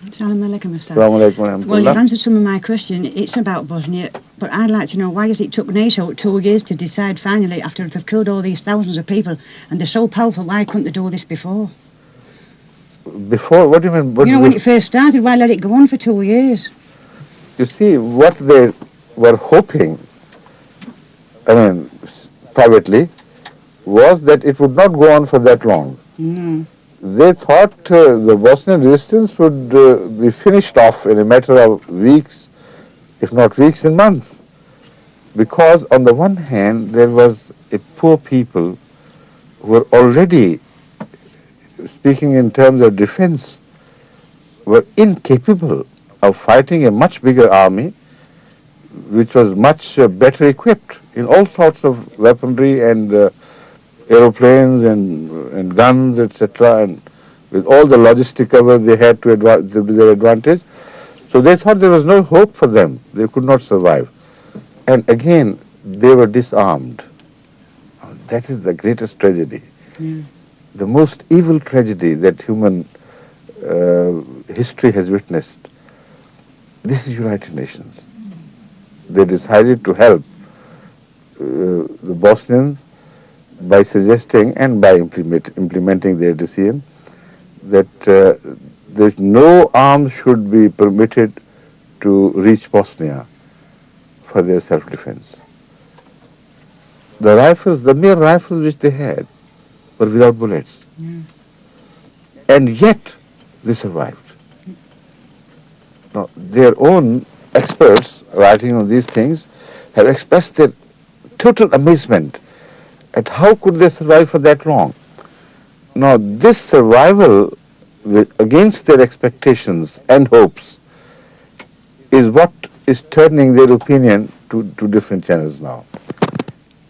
Assalamu alaikum, Ustaz. Assalamu alaikum wa Well, you've rahmatullah. answered some of my question. It's about Bosnia, but I'd like to know why has it took NATO 2 years to decide finally after they've killed all these thousands of people and they're so powerful, why couldn't they do this before? Before, what do you mean? You know, when it first started, why let it go on for 2 years? You see, what they were hoping, privately, was that it would not go on for that long. No. They thought the Bosnian resistance would be finished off in a matter of weeks, if not weeks and months. Because on the one hand, there was a poor people who were already, speaking in terms of defense, were incapable of fighting a much bigger army, which was much better equipped in all sorts of weaponry and aeroplanes and guns, etc., and with all the logistic cover they had to their advantage. So they thought there was no hope for them. They could not survive. And again, they were disarmed. That is the greatest tragedy. The most evil tragedy that human history has witnessed. This is United Nations. They decided to help the Bosnians by suggesting and by implementing their decision that no arms should be permitted to reach Bosnia for their self-defense. The rifles, the mere rifles which they had, were without bullets. And yet they survived. Now, their own experts writing on these things have expressed their total amazement at how could they survive for that long. Now, this survival against their expectations and hopes is what is turning their opinion to different channels now.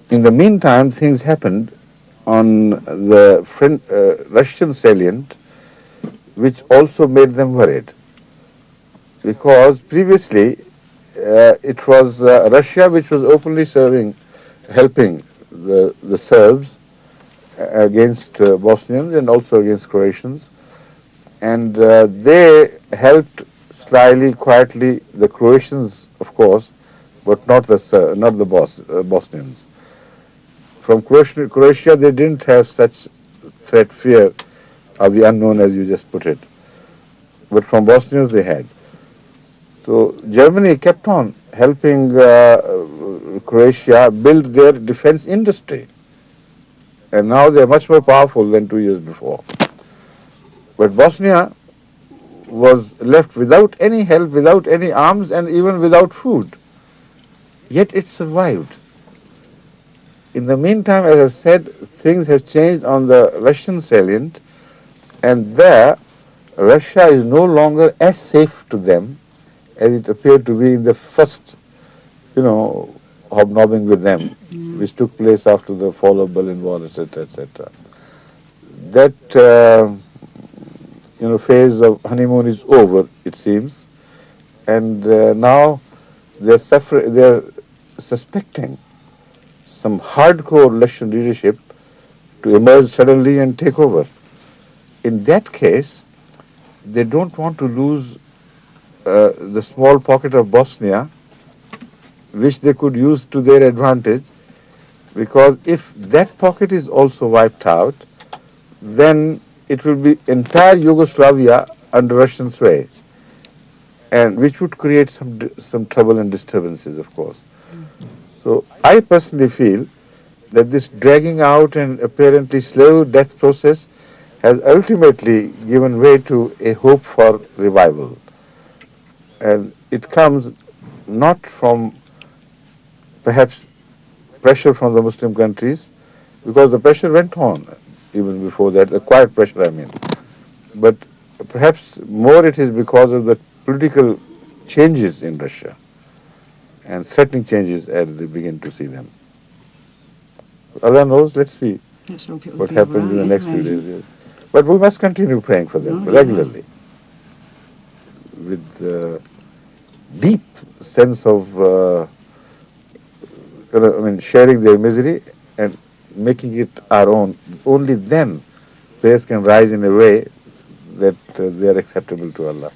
In the meantime, things happened on the Russian salient, which also made them worried. Because previously, it was Russia which was openly helping the Serbs against Bosnians and also against Croatians. And they helped slyly, quietly, the Croatians, of course, but not the Bosnians. From Croatia, they didn't have such fear of the unknown as you just put it. But from Bosnians, they had. So Germany kept on helping Croatia build their defense industry. And now they are much more powerful than 2 years before. But Bosnia was left without any help, without any arms, and even without food. Yet it survived. In the meantime, as I've said, things have changed on the Russian salient, and there Russia is no longer as safe to them as it appeared to be in the first, hobnobbing with them, which took place after the fall of Berlin Wall, etc., etc. That phase of honeymoon is over, it seems, and now they're suspecting some hardcore Russian leadership to emerge suddenly and take over. In that case, they don't want to lose the small pocket of Bosnia, which they could use to their advantage, because if that pocket is also wiped out, then it will be entire Yugoslavia under Russian sway, and which would create some trouble and disturbances, of course. So I personally feel that this dragging out and apparently slow death process has ultimately given way to a hope for revival. And it comes not from perhaps pressure from the Muslim countries, because the pressure went on even before that, the quiet pressure I mean. But perhaps more it is because of the political changes in Russia and threatening changes as they begin to see them. Allah knows, let's see what happens in the next few days. Yes. But we must continue praying for them regularly with deep sense of sharing their misery and making it our own. Only then prayers can rise in a way that they are acceptable to Allah.